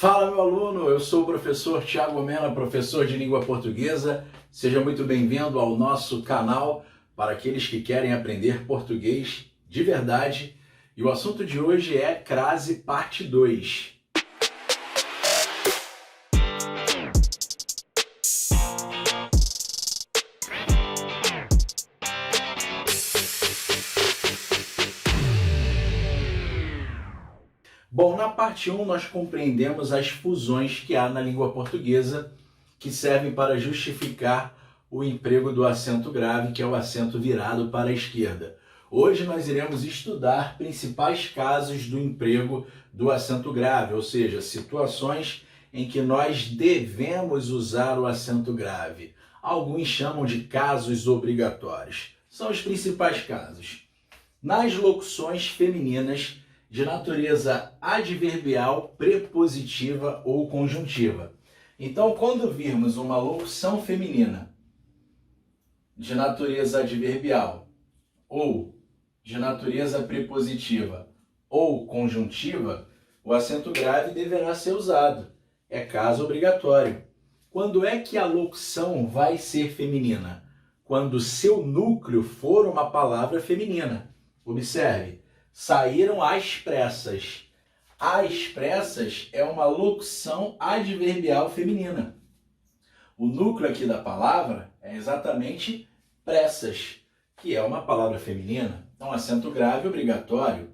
Fala, meu aluno, eu sou o professor Thiago Mena, professor de língua portuguesa. Seja muito bem-vindo ao nosso canal para aqueles que querem aprender português de verdade. E o assunto de hoje é crase parte 2. Bom, na parte 1 nós compreendemos as fusões que há na língua portuguesa que servem para justificar o emprego do acento grave, que é o acento virado para a esquerda. Hoje nós iremos estudar principais casos do emprego do acento grave, ou seja, situações em que nós devemos usar o acento grave. Alguns chamam de casos obrigatórios. São os principais casos. Nas locuções femininas de natureza adverbial, prepositiva ou conjuntiva. Então, quando virmos uma locução feminina de natureza adverbial ou de natureza prepositiva ou conjuntiva, o acento grave deverá ser usado. É caso obrigatório. Quando é que a locução vai ser feminina? Quando seu núcleo for uma palavra feminina. Observe. Saíram às pressas. Às pressas é uma locução adverbial feminina. O núcleo aqui da palavra é exatamente pressas, que é uma palavra feminina. Então, acento grave obrigatório.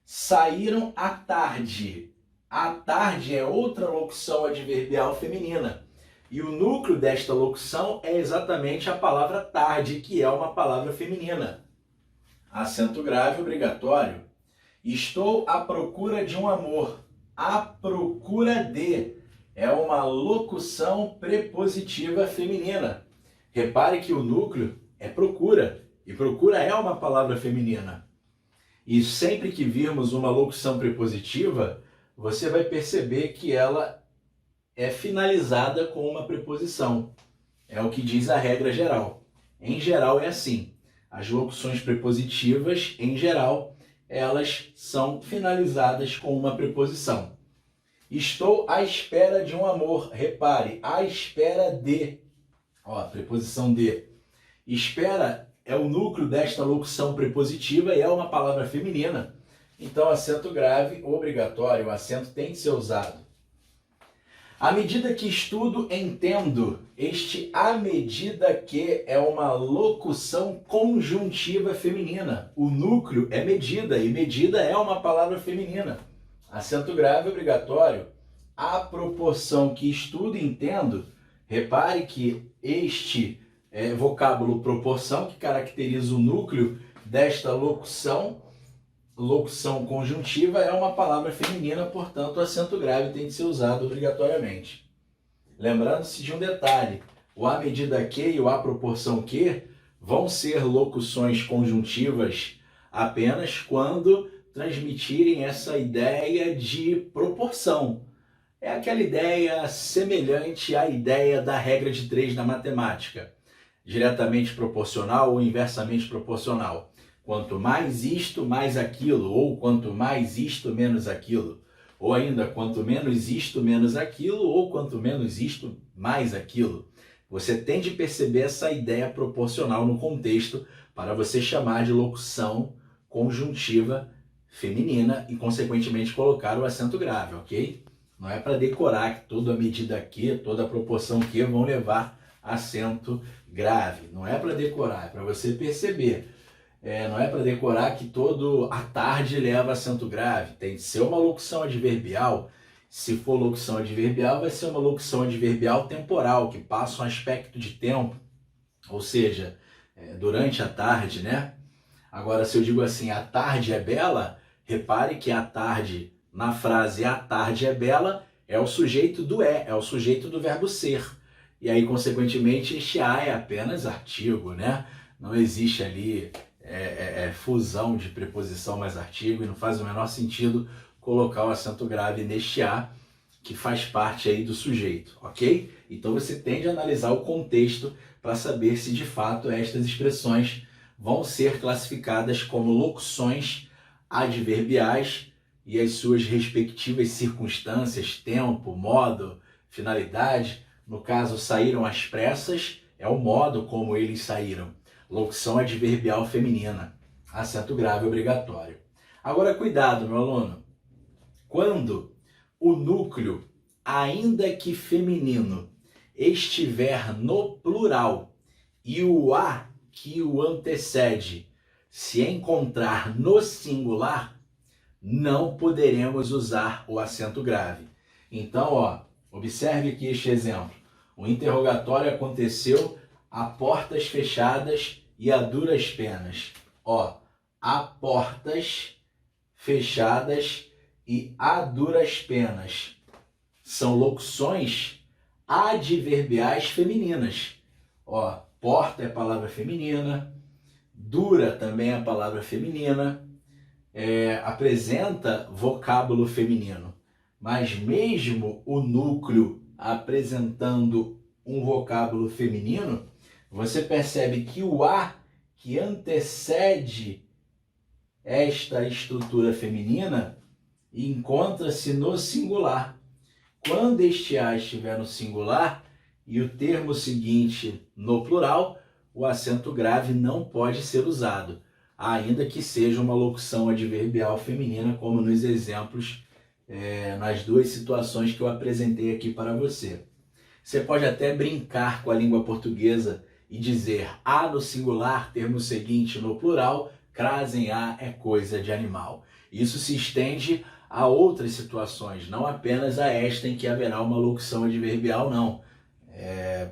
Saíram à tarde. À tarde é outra locução adverbial feminina. E o núcleo desta locução é exatamente a palavra tarde, que é uma palavra feminina. Acento grave obrigatório. Estou à procura de um amor. À procura de é uma locução prepositiva feminina. Repare que o núcleo é procura. E procura é uma palavra feminina. E sempre que virmos uma locução prepositiva, você vai perceber que ela é finalizada com uma preposição. É o que diz a regra geral. Em geral é assim. As locuções prepositivas, em geral, elas são finalizadas com uma preposição. Estou à espera de um amor. Repare, à espera de. Ó, a preposição de. Espera é o núcleo desta locução prepositiva e é uma palavra feminina. Então, acento grave obrigatório, o acento tem que ser usado. À medida que estudo, entendo. Este à medida que é uma locução conjuntiva feminina. O núcleo é medida e medida é uma palavra feminina. Acento grave obrigatório. À proporção que estudo, entendo. Repare que este vocábulo proporção, que caracteriza o núcleo desta locução conjuntiva, é uma palavra feminina, portanto, o acento grave tem que ser usado obrigatoriamente. Lembrando-se de um detalhe, o à medida que e o à proporção que vão ser locuções conjuntivas apenas quando transmitirem essa ideia de proporção. É aquela ideia semelhante à ideia da regra de 3 na matemática, diretamente proporcional ou inversamente proporcional. Quanto mais isto, mais aquilo, ou quanto mais isto, menos aquilo. Ou ainda, quanto menos isto, menos aquilo, ou quanto menos isto, mais aquilo. Você tem de perceber essa ideia proporcional no contexto para você chamar de locução conjuntiva feminina e, consequentemente, colocar o acento grave, ok? Não é para decorar que toda a medida que, toda a proporção que vão levar acento grave. Não é para decorar, é para você perceber. Não é para decorar que todo à tarde leva acento grave. Tem de ser uma locução adverbial. Se for locução adverbial, vai ser uma locução adverbial temporal, que passa um aspecto de tempo. Ou seja, durante a tarde, né? Agora, se eu digo assim, a tarde é bela, repare que a tarde, na frase a tarde é bela, é o sujeito do é o sujeito do verbo ser. E aí, consequentemente, este a é apenas artigo, né? Não existe ali fusão de preposição mais artigo e não faz o menor sentido colocar o acento grave neste a, que faz parte aí do sujeito, ok? Então você tem de analisar o contexto para saber se de fato estas expressões vão ser classificadas como locuções adverbiais e as suas respectivas circunstâncias, tempo, modo, finalidade. No caso, saíram às pressas, é o modo como eles saíram. Locução adverbial feminina, acento grave obrigatório. Agora, cuidado, meu aluno. Quando o núcleo, ainda que feminino, estiver no plural e o a que o antecede se encontrar no singular, não poderemos usar o acento grave. Então, observe aqui este exemplo. O interrogatório aconteceu a portas fechadas e a duras penas. A portas fechadas e a duras penas são locuções adverbiais femininas. Porta é palavra feminina, dura também é palavra feminina, apresenta vocábulo feminino. Mas mesmo o núcleo apresentando um vocábulo feminino, você percebe que o a que antecede esta estrutura feminina encontra-se no singular. Quando este a estiver no singular e o termo seguinte no plural, o acento grave não pode ser usado, ainda que seja uma locução adverbial feminina, como nos exemplos, nas duas situações que eu apresentei aqui para você. Você pode até brincar com a língua portuguesa e dizer a no singular, termo seguinte no plural, crase em a é coisa de animal. Isso se estende a outras situações, não apenas a esta em que haverá uma locução adverbial, não.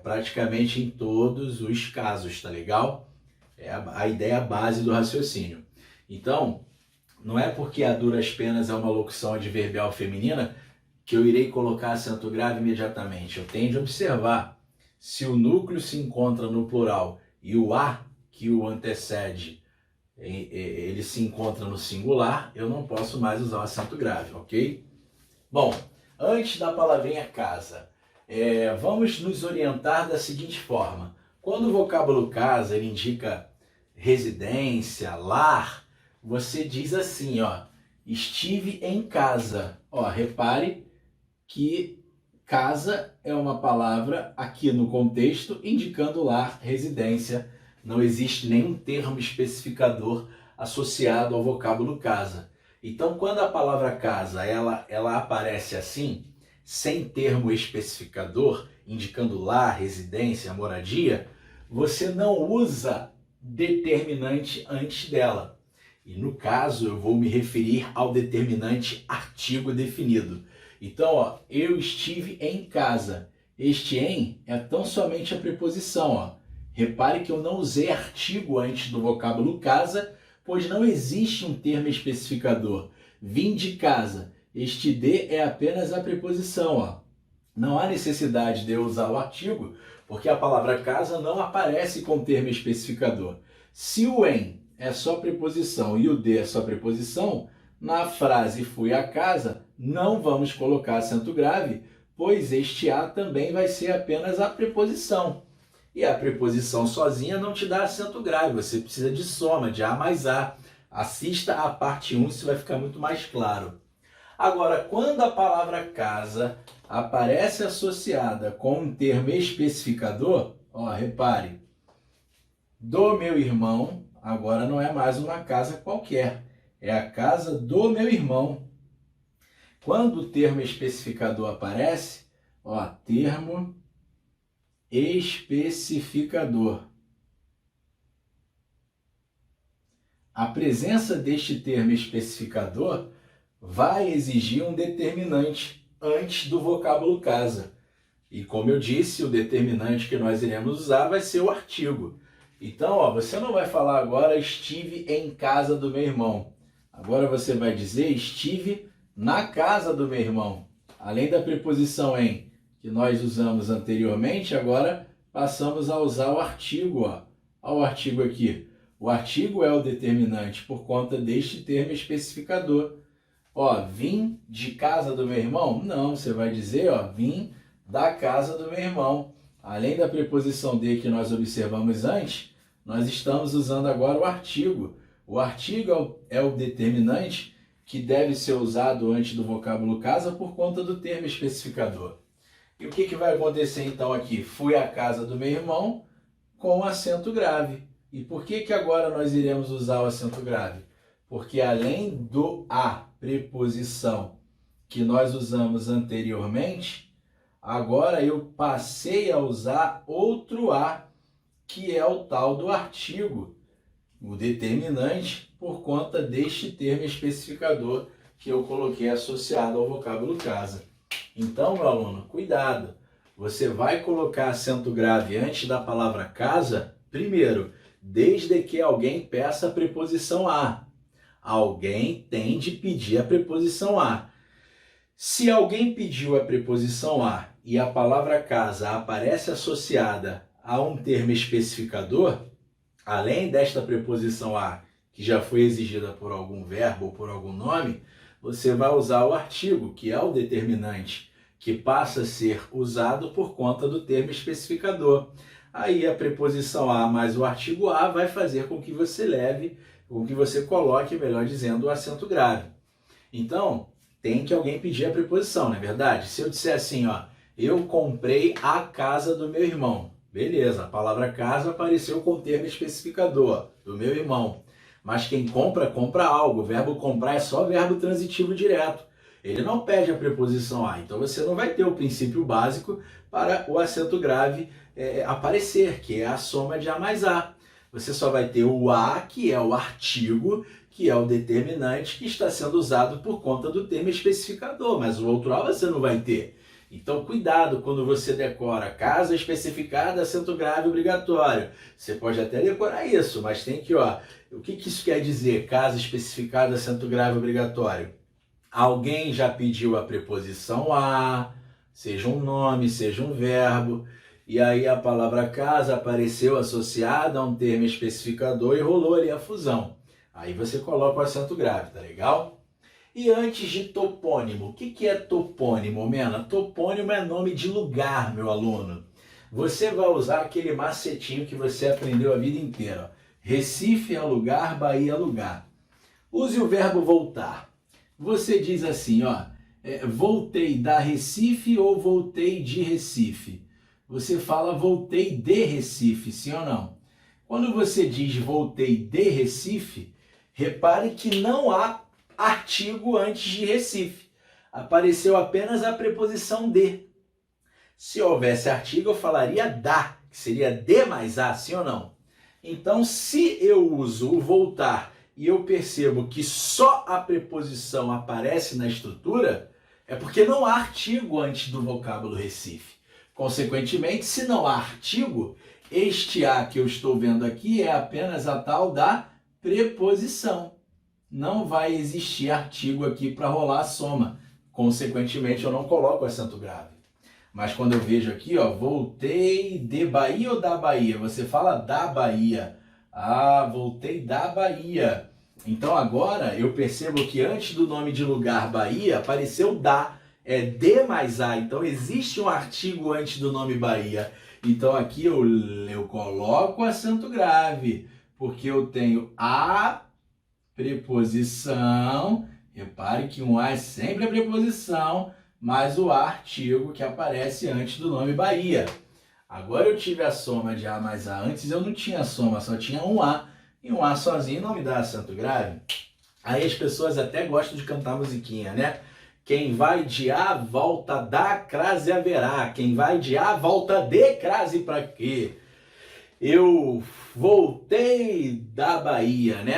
Praticamente em todos os casos, tá legal? É a ideia base do raciocínio. Então, não é porque a duras penas é uma locução adverbial feminina que eu irei colocar acento grave imediatamente. Eu tenho de observar se o núcleo se encontra no plural e o a que o antecede ele se encontra no singular, eu não posso mais usar o acento grave, ok? Bom, antes da palavrinha casa, vamos nos orientar da seguinte forma. Quando o vocábulo casa ele indica residência, lar, você diz assim, estive em casa. Repare que casa é uma palavra aqui no contexto indicando lar, residência. Não existe nenhum termo especificador associado ao vocábulo casa. Então, quando a palavra casa ela aparece assim, sem termo especificador, indicando lar, residência, moradia, você não usa determinante antes dela. E no caso, eu vou me referir ao determinante artigo definido. Então, eu estive em casa. Este em é tão somente a preposição, Repare que eu não usei artigo antes do vocábulo casa, pois não existe um termo especificador. Vim de casa. Este de é apenas a preposição, Não há necessidade de eu usar o artigo, porque a palavra casa não aparece com termo especificador. Se o em é só preposição e o de é só preposição, na frase fui à casa, não vamos colocar acento grave, pois este a também vai ser apenas a preposição. E a preposição sozinha não te dá acento grave, você precisa de soma, de a mais a. Assista a parte 1, isso vai ficar muito mais claro. Agora, quando a palavra casa aparece associada com um termo especificador, repare, do meu irmão, agora não é mais uma casa qualquer, é a casa do meu irmão. Quando o termo especificador aparece, termo especificador. A presença deste termo especificador vai exigir um determinante antes do vocábulo casa. E como eu disse, o determinante que nós iremos usar vai ser o artigo. Então, você não vai falar agora estive em casa do meu irmão. Agora você vai dizer estive na casa do meu irmão. Além da preposição em, que nós usamos anteriormente, agora passamos a usar o artigo. Olha o artigo aqui. O artigo é o determinante por conta deste termo especificador. Vim de casa do meu irmão? Não, você vai dizer, vim da casa do meu irmão. Além da preposição de que nós observamos antes, nós estamos usando agora o artigo. O artigo é o determinante que deve ser usado antes do vocábulo casa por conta do termo especificador. E o que vai acontecer então aqui? Fui à casa do meu irmão com acento grave. E por que agora nós iremos usar o acento grave? Porque além do a preposição que nós usamos anteriormente, agora eu passei a usar outro a, que é o tal do artigo, o determinante, por conta deste termo especificador que eu coloquei associado ao vocábulo casa. Então, meu aluno, cuidado! Você vai colocar acento grave antes da palavra casa, primeiro, desde que alguém peça a preposição a. Alguém tem de pedir a preposição a. Se alguém pediu a preposição a e a palavra casa aparece associada a um termo especificador, além desta preposição a, que já foi exigida por algum verbo ou por algum nome, você vai usar o artigo, que é o determinante, que passa a ser usado por conta do termo especificador. Aí a preposição a mais o artigo a vai fazer com que você leve, com que você coloque, melhor dizendo, o acento grave. Então, tem que alguém pedir a preposição, não é verdade? Se eu disser assim, ó, eu comprei a casa do meu irmão. Beleza, a palavra casa apareceu com o termo especificador, do meu irmão. Mas quem compra, compra algo. O verbo comprar é só verbo transitivo direto. Ele não pede a preposição a. Então você não vai ter o princípio básico para o acento grave aparecer, que é a soma de a mais a. Você só vai ter o a, que é o artigo, que é o determinante, que está sendo usado por conta do termo especificador. Mas o outro a você não vai ter. Então, cuidado quando você decora casa especificada, acento grave obrigatório. Você pode até decorar isso, mas tem que, o que isso quer dizer? Casa especificada, acento grave obrigatório. Alguém já pediu a preposição a, seja um nome, seja um verbo, e aí a palavra casa apareceu associada a um termo especificador e rolou ali a fusão. Aí você coloca o acento grave, tá legal? E antes de topônimo, o que é topônimo, Mena? Topônimo é nome de lugar, meu aluno. Você vai usar aquele macetinho que você aprendeu a vida inteira. Recife é lugar, Bahia é lugar. Use o verbo voltar. Você diz assim, voltei da Recife ou voltei de Recife? Você fala voltei de Recife, sim ou não? Quando você diz voltei de Recife, repare que não há artigo antes de Recife. Apareceu apenas a preposição de. Se houvesse artigo, eu falaria da, que seria de mais a, sim ou não? Então, se eu uso o voltar e eu percebo que só a preposição aparece na estrutura, é porque não há artigo antes do vocábulo Recife. Consequentemente, se não há artigo, este a que eu estou vendo aqui é apenas a tal da preposição. Não vai existir artigo aqui para rolar a soma. Consequentemente, eu não coloco acento grave. Mas quando eu vejo aqui, voltei de Bahia ou da Bahia? Você fala da Bahia. Ah, voltei da Bahia. Então agora eu percebo que antes do nome de lugar Bahia apareceu da. É de mais a. Então existe um artigo antes do nome Bahia. Então aqui eu coloco acento grave. Porque eu tenho a preposição, repare que um a é sempre a preposição, mais o artigo que aparece antes do nome Bahia. Agora eu tive a soma de a mais a. Antes eu não tinha soma, só tinha um a. E um a sozinho não me dá acento grave. Aí as pessoas até gostam de cantar musiquinha, né? Quem vai de a, volta da, crase haverá. Quem vai de a, volta de, crase pra quê? Eu voltei da Bahia, né?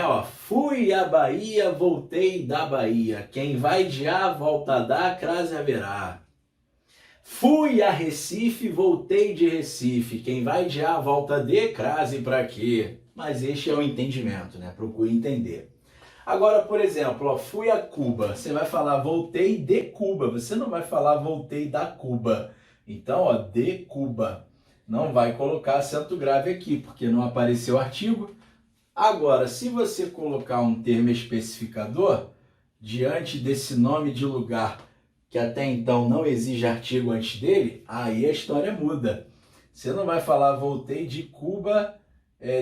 Fui à Bahia, voltei da Bahia. Quem vai de a, volta da, crase haverá. Fui a Recife, voltei de Recife. Quem vai de a, volta de, crase pra quê? Mas este é o entendimento, né? Procure entender. Agora, por exemplo, fui a Cuba. Você vai falar voltei de Cuba. Você não vai falar voltei da Cuba. Então, de Cuba. Não vai colocar acento grave aqui, porque não apareceu artigo. Agora, se você colocar um termo especificador diante desse nome de lugar que até então não exige artigo antes dele, aí a história muda. Você não vai falar voltei de Cuba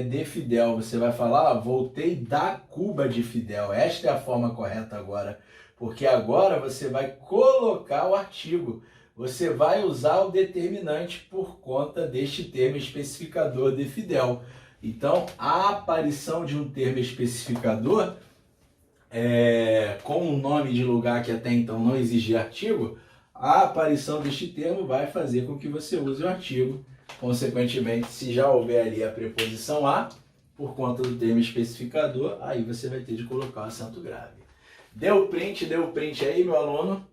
de Fidel. Você vai falar, voltei da Cuba de Fidel. Esta é a forma correta agora, porque agora você vai colocar o artigo. Você vai usar o determinante por conta deste termo especificador de Fidel. Então, a aparição de um termo especificador, com um nome de lugar que até então não exigia artigo, a aparição deste termo vai fazer com que você use o artigo. Consequentemente, se já houver ali a preposição a, por conta do termo especificador, aí você vai ter de colocar o acento grave. Deu print aí, meu aluno?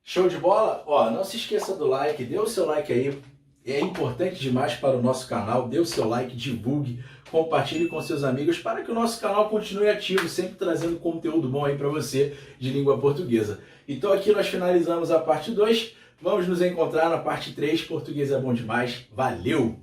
Show de bola? Ó, não se esqueça do like, dê o seu like aí, é importante demais para o nosso canal, dê o seu like, divulgue, compartilhe com seus amigos para que o nosso canal continue ativo, sempre trazendo conteúdo bom aí para você de língua portuguesa. Então aqui nós finalizamos a parte 2, vamos nos encontrar na parte 3, português é bom demais, valeu!